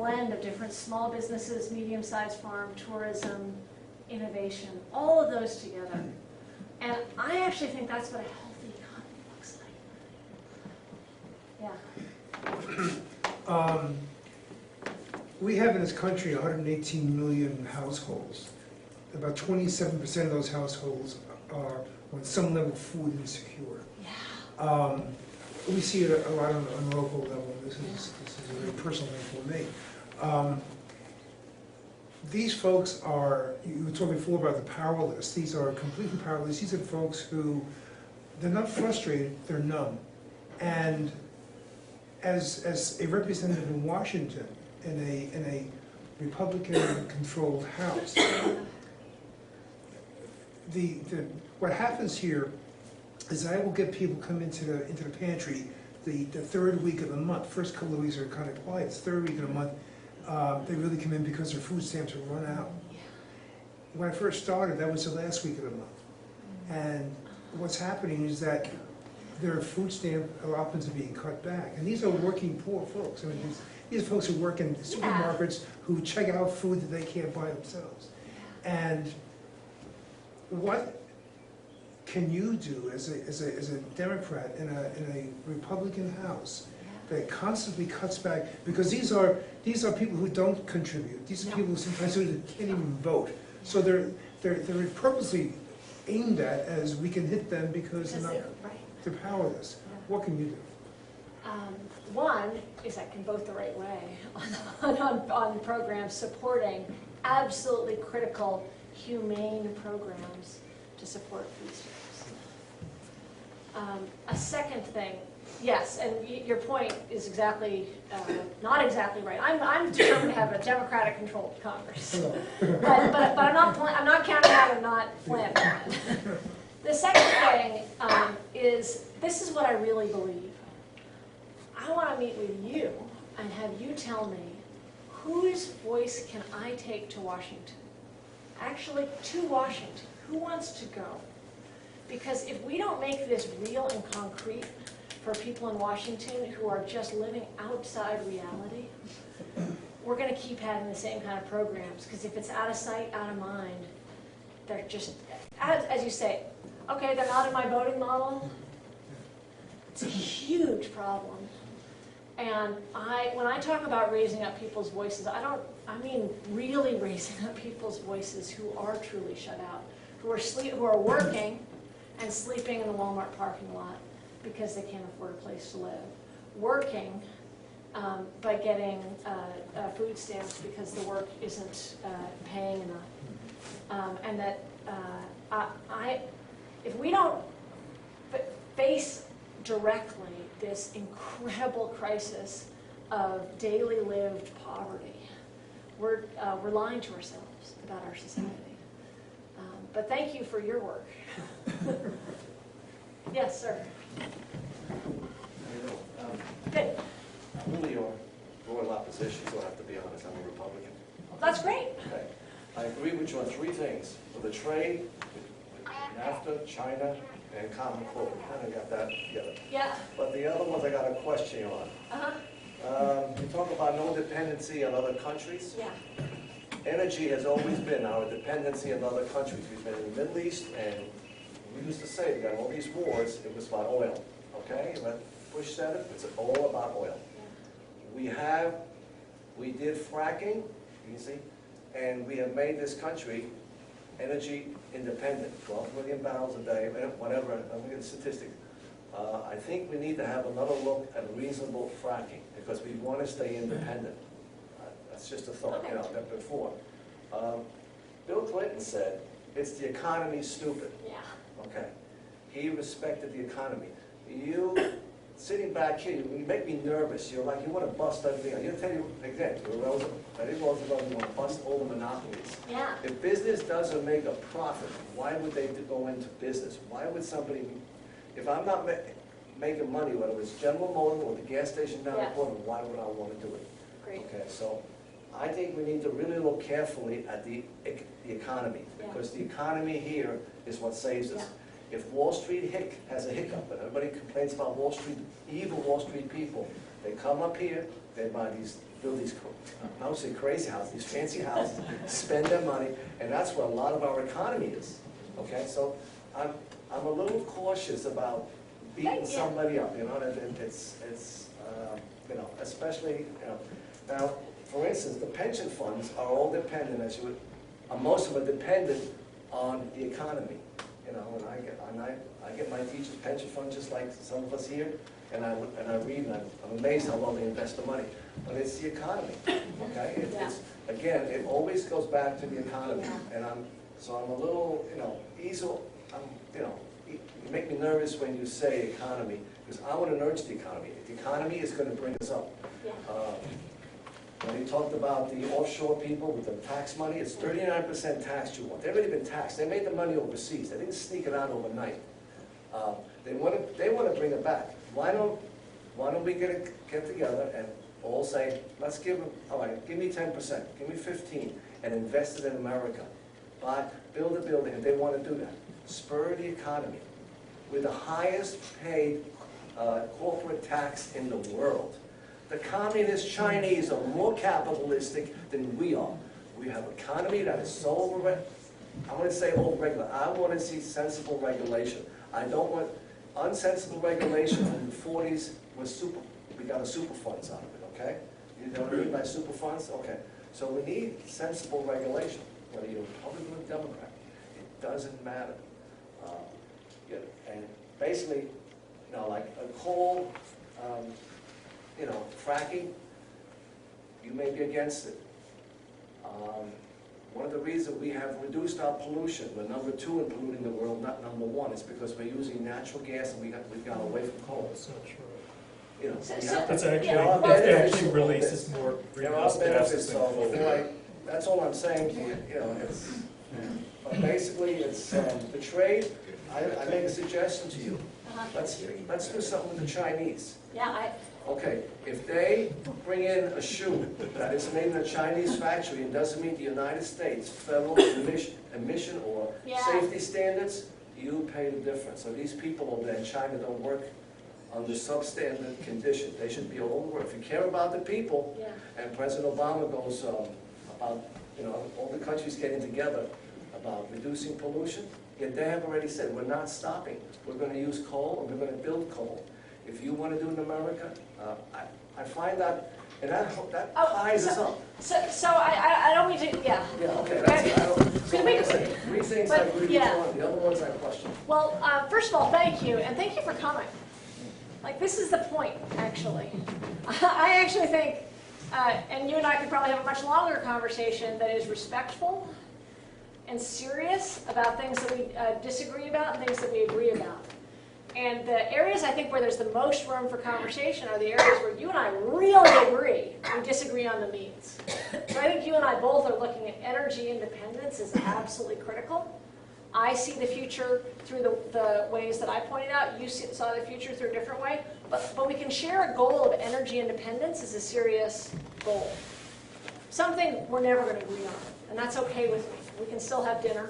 blend of different small businesses, medium-sized farm, tourism, innovation, all of those together. And I actually think that's what a healthy economy looks like. Yeah. We have in this country 118 million households. About 27% of those households are on some level food insecure. Yeah. We see it a lot on a local level. This is a very personal thing for me. These folks are, you were talking before about the powerless. These are completely powerless. These are folks who, they're not frustrated, they're numb. And as a representative in Washington, in a Republican-controlled House, what happens here is I will get people come into the pantry the third week of the month. First couple of weeks are kind of quiet. The third week of the month, they really come in because their food stamps have run out. When I first started, that was the last week of the month. And what's happening is that their food stamp allotments are being cut back. And these are working poor folks. I mean, these folks who work in supermarkets who check out food that they can't buy themselves. And what can you do as a Democrat in a Republican House that constantly cuts back? Because these are people who don't contribute. These are people who sometimes can't even vote. So they're purposely aimed at as we can hit them because they're powerless. Yeah. What can you do? One is I can vote the right way on programs supporting absolutely critical, humane programs to support food stamps. A second thing, yes, and your point is exactly, not exactly right. I'm determined to have a Democratic-controlled Congress, but I'm not counting out and not planning on it. The second thing is, this is what I really believe. I want to meet with you and have you tell me, whose voice can I take to Washington? Actually, to Washington. Who wants to go? Because if we don't make this real and concrete for people in Washington who are just living outside reality, we're going to keep having the same kind of programs. Because if it's out of sight, out of mind, they're just, as you say, okay, they're not in my voting model. It's a huge problem. And when I talk about raising up people's voices, I mean really raising up people's voices who are truly shut out, who are working and sleeping in the Walmart parking lot because they can't afford a place to live, working by getting food stamps because the work isn't paying enough, and that if we don't face directly this incredible crisis of daily lived poverty, we're lying to ourselves about our society. But thank you for your work. Yes, sir. Good. I'm really your royal opposition, so I have to be honest. I'm a Republican. That's great. Okay. I agree with you on three things. For the trade, NAFTA, China, and Common Core. We kind of got that together. Yeah. But the other ones I got a question on. You talk about no dependency on other countries. Yeah. Energy has always been our dependency on other countries. We've been in the Middle East, and we used to say we got all these wars, it was about oil. Okay? But Bush said it, it's all about oil. Yeah. We did fracking, easy, and we have made this country energy independent, 12 million barrels a day, whatever, I'm looking at the statistics. I think we need to have another look at reasonable fracking because we want to stay independent. That's just a thought, you know, that before. Bill Clinton said, it's the economy, stupid. Yeah. Okay. He respected the economy. You, sitting back here, you make me nervous. You're like, you want to bust everything. I'm going to tell you, again, I think Roosevelt, you want to bust all the monopolies. Yeah. If business doesn't make a profit, why would they go into business? Why would somebody, if I'm not making money, whether it's General Motors or the gas station down the corner, why would I want to do it? Great. Okay, so I think we need to really look carefully at the economy, because the economy here is what saves us. If Wall Street has a hiccup, and everybody complains about Wall Street, evil Wall Street people, They come up here, they build these, I don't say crazy houses, these fancy houses, spend their money, and that's where a lot of our economy is. Okay, so I'm a little cautious about beating somebody up, you know, it's you know, especially, you know. Now, for instance, the pension funds are all dependent, most of them are dependent on the economy. You know, and I get my teacher's pension fund just like some of us here, and I read, and I'm amazed how well they invest the money. But it's the economy, okay? It's again, it always goes back to the economy, and I'm a little, you know, you know, you make me nervous when you say economy, because I want to nurture the economy. The economy is going to bring us up. When you talked about the offshore people with the tax money, it's 39% tax you want. They've already been taxed. They made the money overseas. They didn't sneak it out overnight. They want to bring it back. Why don't we get together and all say, let's give them, all right, give me 10%, give me 15%, and invest it in America. Build a building, if they want to do that. Spur the economy. We're the highest paid corporate tax in the world. The communist Chinese are more capitalistic than we are. We have an economy that is so I want to say overregulated. I want to see sensible regulation. I don't want unsensible regulation from the 40s we got a super funds out of it, okay? You know what I mean by super funds? Okay. So we need sensible regulation, whether you're Republican or Democrat. It doesn't matter. And basically, you know, like a coal, you know, fracking, you may be against it. One of the reasons we have reduced our pollution, we're number 2 in polluting the world, not number 1, is because we're using natural gas and we've gone away from coal. That's not true. You know, It actually releases more greenhouse gases than coal. That's all I'm saying to you. You know, but basically, it's the trade. I make a suggestion to you. Let's do something with the Chinese. Okay, if they bring in a shoe that is made in a Chinese factory and doesn't meet the United States federal emission or safety standards, you pay the difference. So these people over there in China don't work under substandard conditions. They should be all over. If you care about the people, and President Obama goes about, you know, all the countries getting together about reducing pollution, yet they have already said, we're not stopping. We're going to use coal, and we're going to build coal. If you want to do it in America, I find that, and that ties us up. So I don't mean to, Yeah, okay, that's it. I don't, so like I said, 3 things I agree with you on, the other ones I question. Well, first of all, thank you, and thank you for coming. Like, this is the point, actually. I actually think, and you and I could probably have a much longer conversation that is respectful and serious about things that we disagree about and things that we agree about. And the areas I think where there's the most room for conversation are the areas where you and I really agree. We disagree on the means. So I think you and I both are looking at energy independence as absolutely critical. I see the future through the ways that I pointed out. You saw the future through a different way. But we can share a goal of energy independence as a serious goal. Something we're never going to agree on. And that's okay with me. We can still have dinner.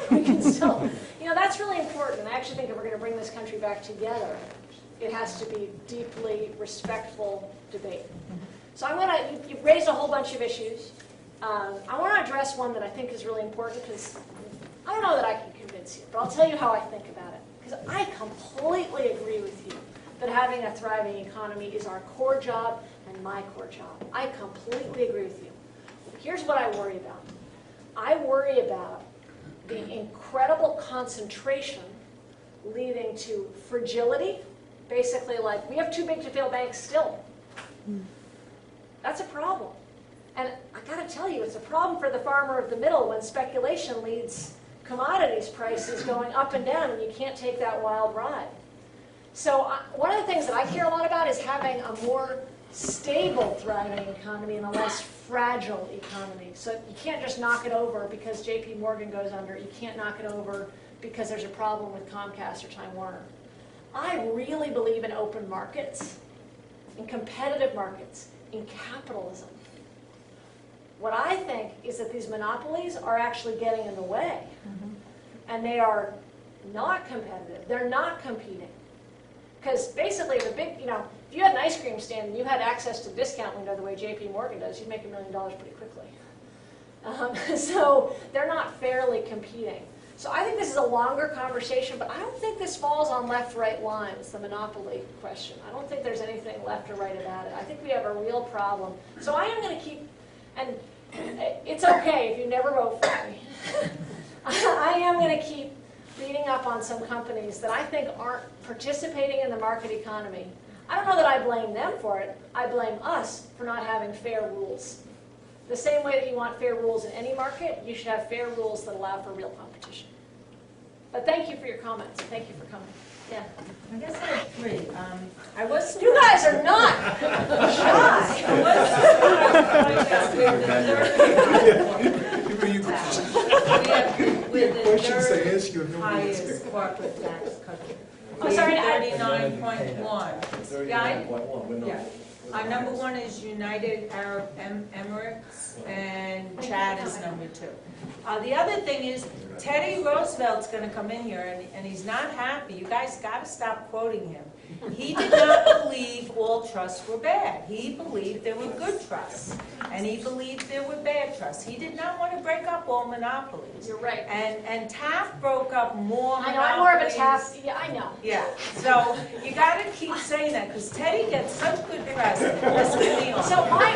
We can still, you know, that's really important. And I actually think if we're going to bring this country back together, it has to be deeply respectful debate. So I'm going to, you've raised a whole bunch of issues. I want to address one that I think is really important because I don't know that I can convince you, but I'll tell you how I think about it. Because I completely agree with you that having a thriving economy is our core job and my core job. I completely agree with you. Here's what I worry about. I worry about the incredible concentration leading to fragility. Basically, like, we have too big to fail banks still. That's a problem. And I gotta tell you, it's a problem for the farmer of the middle when speculation leads commodities prices going up and down and you can't take that wild ride. So one of the things that I care a lot about is having a more stable, thriving economy and a less fragile economy. So you can't just knock it over because JP Morgan goes under. You can't knock it over because there's a problem with Comcast or Time Warner. I really believe in open markets, in competitive markets, in capitalism. What I think is that these monopolies are actually getting in the way. And they are not competitive. They're not competing. Because basically, the big, you know, if if you had an ice cream stand and you had access to the discount window the way JP Morgan does, you'd make $1 million pretty quickly. So they're not fairly competing. So I think this is a longer conversation, but I don't think this falls on left-right lines, the monopoly question. I don't think there's anything left or right about it. I think we have a real problem. So I am going to keep, and it's okay if you never vote for me. I am going to keep reading up on some companies that I think aren't participating in the market economy. I don't know that I blame them for it. I blame us for not having fair rules. The same way that you want fair rules in any market, you should have fair rules that allow for real competition. But thank you for your comments. Thank you for coming. Yeah. I guess I have three. I was You guys are not shy. I was surprised with the Questions they third ask you, nobody highest answers. corporate tax cut. Oh, sorry, 39.1. Yeah, 39.1, we're not. yeah. Number one is United Arab Emirates, and Chad is number two. The other thing is, Teddy Roosevelt's going to come in here, and he's not happy. You guys got to stop quoting him. He did not believe all trusts were bad. He believed there were good trusts, and he believed there were bad trusts. He did not want to break up all monopolies. You're right. And Taft broke up more I monopolies. know, I'm more of a Taft. Yeah, I know. Yeah, so you got to keep saying that, because Teddy gets such good press. Listen to me on. So my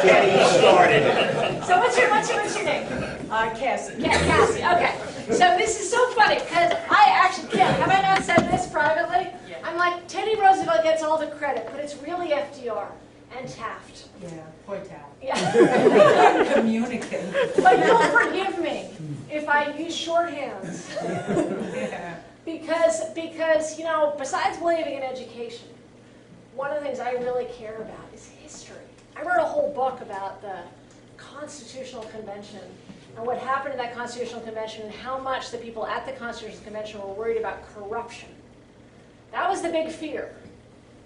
Getting started. So what's your name? Cassie. Cassie. Okay. So this is so funny because I actually can't. Have I not said this privately? Yeah. I'm like, Teddy Roosevelt gets all the credit, but it's really FDR and Taft. Yeah, poor Taft. Yeah. Communicate. But you'll forgive me if I use shorthands. Yeah. Because, you know, besides believing in education, one of the things I really care about is history. I wrote a whole book about the Constitutional Convention and what happened in that Constitutional Convention and how much the people at the Constitutional Convention were worried about corruption. That was the big fear.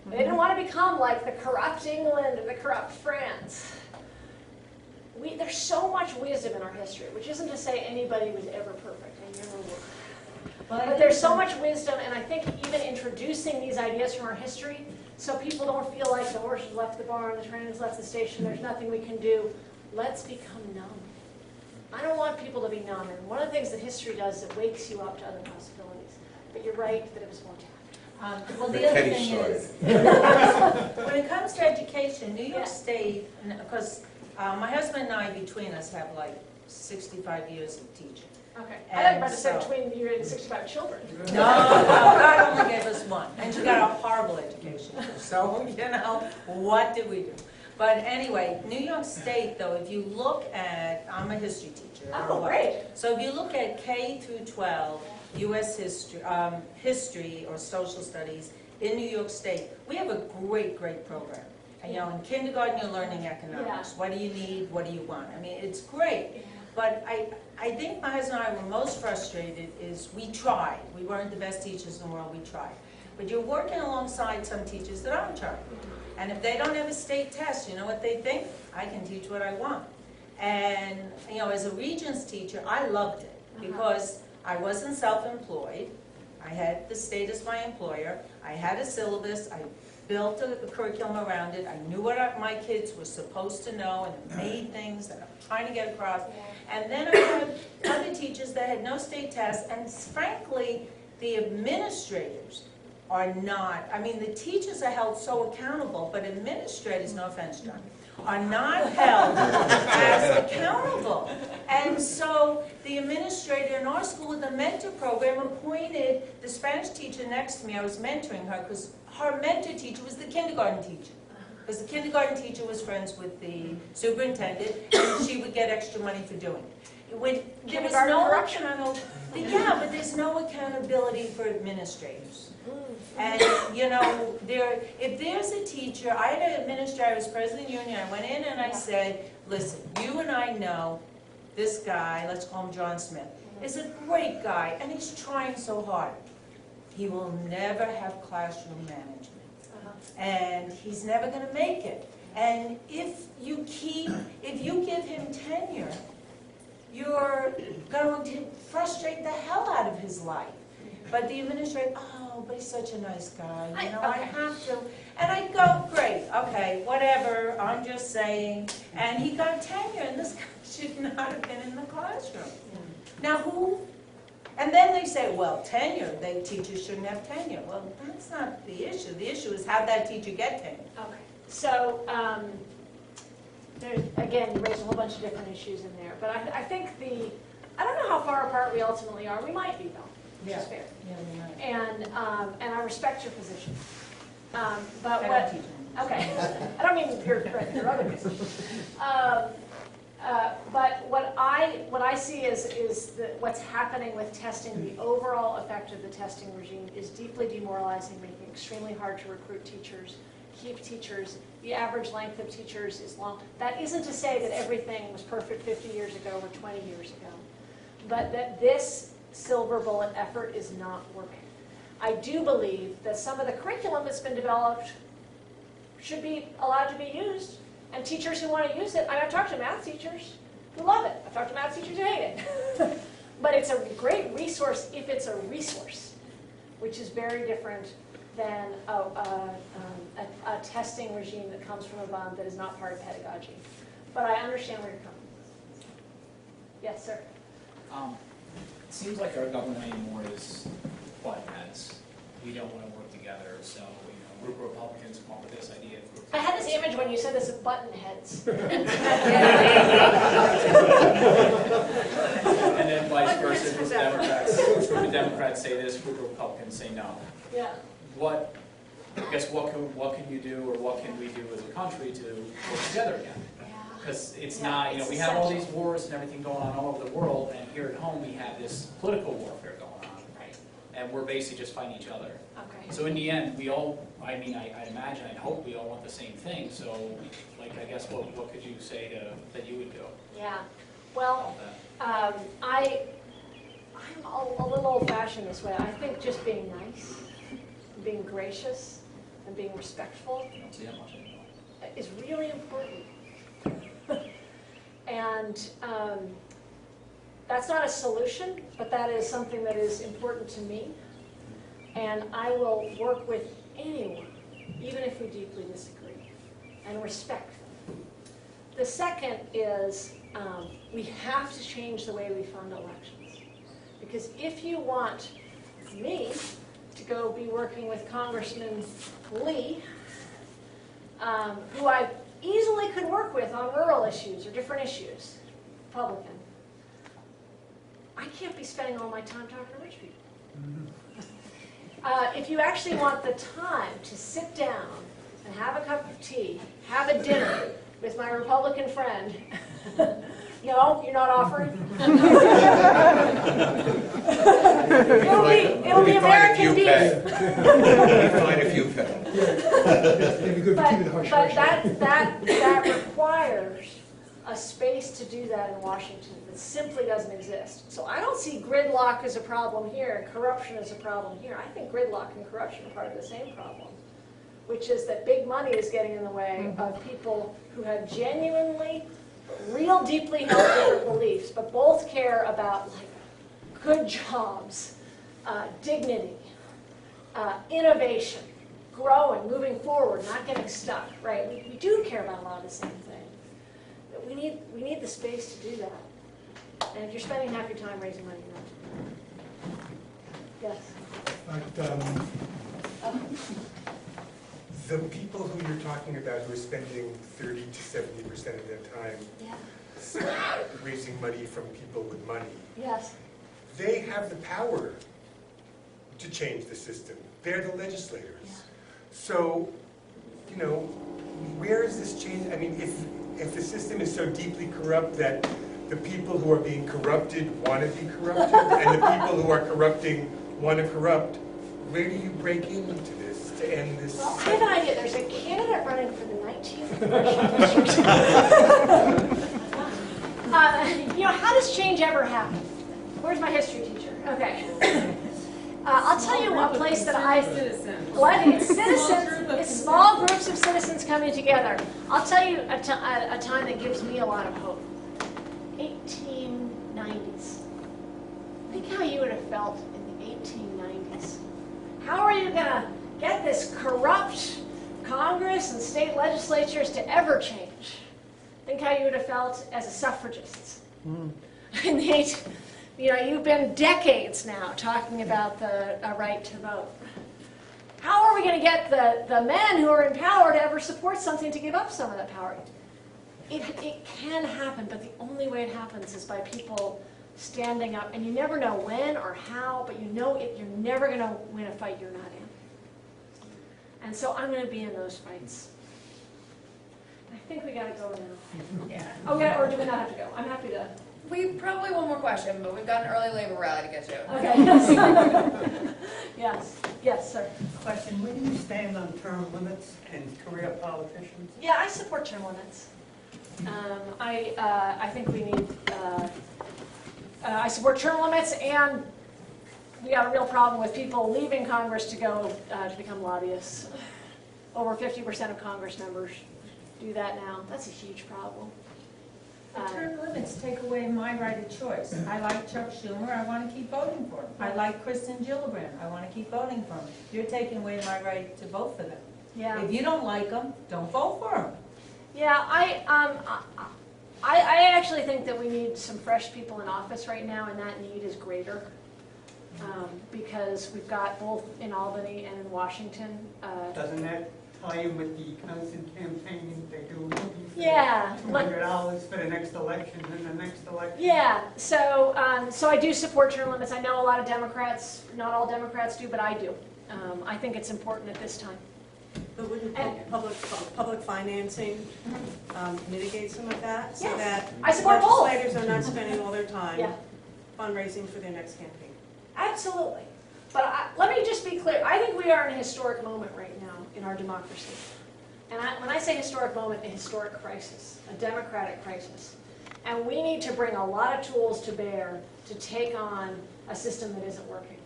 They didn't want to become like the corrupt England and the corrupt France. There's so much wisdom in our history, which isn't to say anybody was ever perfect, and never were. But there's so much wisdom, and I think even introducing these ideas from our history so people don't feel like the horse has left the barn, the train has left the station, there's nothing we can do. Let's become numb. I don't want people to be numb, and one of the things that history does is it wakes you up to other possibilities. But you're right that it was more Taft. Well, the other Teddy thing started. is, when it comes to education, New York Yeah. State, because my husband and I, between us, have like 65 years of teaching. Okay. I thought you were about to say And so- between you and 65 children. No, God only gave us one, and she got a horrible education. So, you know, what did we do? But anyway, New York State, though, if you look at, I'm a history teacher. Oh, great. So if you look at K through 12, U.S. history or social studies in New York State, we have a great, great program. And, you know, in kindergarten, you're learning economics. Yeah. What do you need? What do you want? I mean, it's great. But I think my husband and I were most frustrated is we tried. We weren't the best teachers in the world. We tried. But you're working alongside some teachers that aren't trying. And if they don't have a state test, you know what they think? I can teach what I want. And, you know, as a Regents teacher, I loved it because I wasn't self-employed. I had the state as my employer. I had a syllabus. I built a curriculum around it. I knew what my kids were supposed to know and made things that I'm trying to get across. And then I had other teachers that had no state tests, and frankly, the administrators are not, I mean, the teachers are held so accountable, but administrators, no offense, John, are not held as accountable. And so the administrator in our school with the mentor program appointed the Spanish teacher next to me. I was mentoring her because her mentor teacher was the kindergarten teacher. Because the kindergarten teacher was friends with the superintendent, and she would get extra money for doing it. There was no yeah, but there's no accountability for administrators. And, you know, if there's a teacher, I had an administrator, I was president of the union, I went in and I said, listen, you and I know this guy, let's call him John Smith, is a great guy, and he's trying so hard. He will never have classroom management. And he's never going to make it. And if you give him tenure, you're going to frustrate the hell out of his life. But the administrator, oh, but he's such a nice guy, you know, I Okay. have to. And I go, great, okay, whatever, I'm just saying. And he got tenure, and this guy should not have been in the classroom. Now who, and then they say, well, tenure, teachers shouldn't have tenure. Well, that's not the issue. The issue is how that teacher get tenure. Okay, so, again, you raised a whole bunch of different issues in there, but I think I don't know how far apart we ultimately are. We might be though, which is fair. Yeah, we might. And I respect your position. But I what, don't teach them. okay, I don't mean your other position. But what I see is that what's happening with testing, the overall effect of the testing regime is deeply demoralizing, making it extremely hard to recruit teachers, keep teachers. The average length of teachers is long. That isn't to say that everything was perfect 50 years ago or 20 years ago, but that this silver bullet effort is not working. I do believe that some of the curriculum that's been developed should be allowed to be used, and teachers who want to use it, I've talked to math teachers who love it. I've talked to math teachers who hate it. But it's a great resource if it's a resource, which is very different than a testing regime that comes from above that is not part of pedagogy. But I understand where you're coming from. Yes, sir. It seems like our government anymore is button heads. We don't want to work together, so, a group of Republicans come up with this idea. I had this image when you said this of button heads. And then vice versa, the Democrats say this, group of Republicans say no. Yeah. What can you do, or what can we do as a country to work together again? Because it's not, we have all these wars and everything going on all over the world, and here at home we have this political warfare going on. Right. And we're basically just fighting each other. Okay. So in the end, we all, I imagine, I hope we all want the same thing. So, I guess, what could you say that you would do Yeah. Well, about that? I'm a little old-fashioned this way. I think just being nice, being gracious, and being respectful I don't see that much anymore. is really important. And that's not a solution, but that is something that is important to me. And I will work with anyone, even if we deeply disagree, and respect them. The second is we have to change the way we fund elections. Because if you want me to go be working with Congressman Lee, who I easily could work with on rural issues or different issues, Republican, I can't be spending all my time talking to rich people. If you actually want the time to sit down and have a cup of tea, have a dinner with my Republican friend, no, you're not offering? it'll be American beef. Fine if you pay. It'd be good to keep it hush But hush. that requires a space to do that in Washington that simply doesn't exist. So I don't see gridlock as a problem here and corruption as a problem here. I think gridlock and corruption are part of the same problem, which is that big money is getting in the way of people who have genuinely, real deeply held different beliefs, but both care about good jobs, dignity, innovation, growing, moving forward, not getting stuck, right? We do care about a lot of the same things. But we need the space to do that. And if you're spending half your time raising money, you're not. Yes? The people who you're talking about who are spending 30 to 70% of their time Yeah. raising money from people with money, Yes. they have the power to change the system. They're the legislators. Yeah. So, where is this change? I mean, if the system is so deeply corrupt that the people who are being corrupted want to be corrupted, and the people who are corrupting want to corrupt, where do you break into this to end this? Well, I have an idea. There's a candidate running for the 19th congressional district. How does change ever happen? Where's my history teacher? Okay. I'll tell you a place that it's citizens, it's small groups of citizens coming together. I'll tell you a time that gives me a lot of hope. 1890s. Think how you would have felt in the 1890s guys. How are you gonna get this corrupt Congress and state legislatures to ever change? Think how you would have felt as a suffragist. And you've been decades now talking about the right to vote. How are we going to get the men who are in power to ever support something to give up some of that power? It can happen, but the only way it happens is by people standing up. And you never know when or how, but you know you're never going to win a fight you're not in. And so I'm going to be in those fights. I think we got to go now. Yeah. Okay, or do we not have to go? I'm happy to. We probably one more question, but we've got an early labor rally to get to. Okay, yes. Yes, sir. Question, where do you stand on term limits and career politicians? Yeah, I support term limits. I think we need, I support term limits, and we have a real problem with people leaving Congress to go to become lobbyists. Over 50% of Congress members do that now. That's a huge problem. The term limits take away my right of choice. I like Chuck Schumer, I want to keep voting for him. I like Kristen Gillibrand, I want to keep voting for him. You're taking away my right to vote for them. Yeah. If you don't like them, don't vote for them. Yeah, I actually think that we need some fresh people in office right now, and that need is greater. Because we've got both in Albany and in Washington. Doesn't that tie in with the constant campaigning they do? Yeah. $200 for the next election and the next election? Yeah, so I do support term limits. I know a lot of Democrats, not all Democrats do, but I do. I think it's important at this time. But wouldn't public financing mitigate some of that? So Yes. that I support both. legislators are not spending all their time Yeah. fundraising for their next campaign? Absolutely. But let me just be clear. I think we are in a historic moment right now in our democracy. And when I say historic moment, a historic crisis, a democratic crisis. And we need to bring a lot of tools to bear to take on a system that isn't working.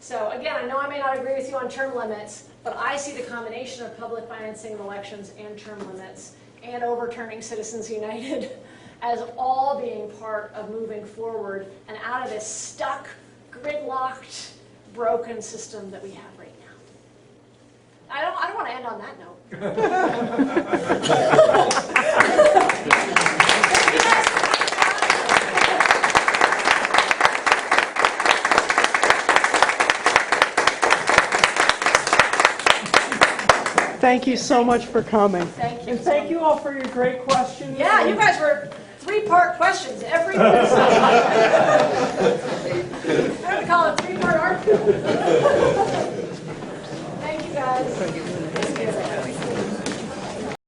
So again, I know I may not agree with you on term limits, but I see the combination of public financing of elections and term limits and overturning Citizens United as all being part of moving forward and out of this stuck, gridlocked, broken system that we have right now. I don't want to end on that note. Thank you so much for coming. Thank you. And thank you all for your great questions. Yeah, you guys were 3-part questions every question. I'm going to call it 3-part Arkville. Thank you guys.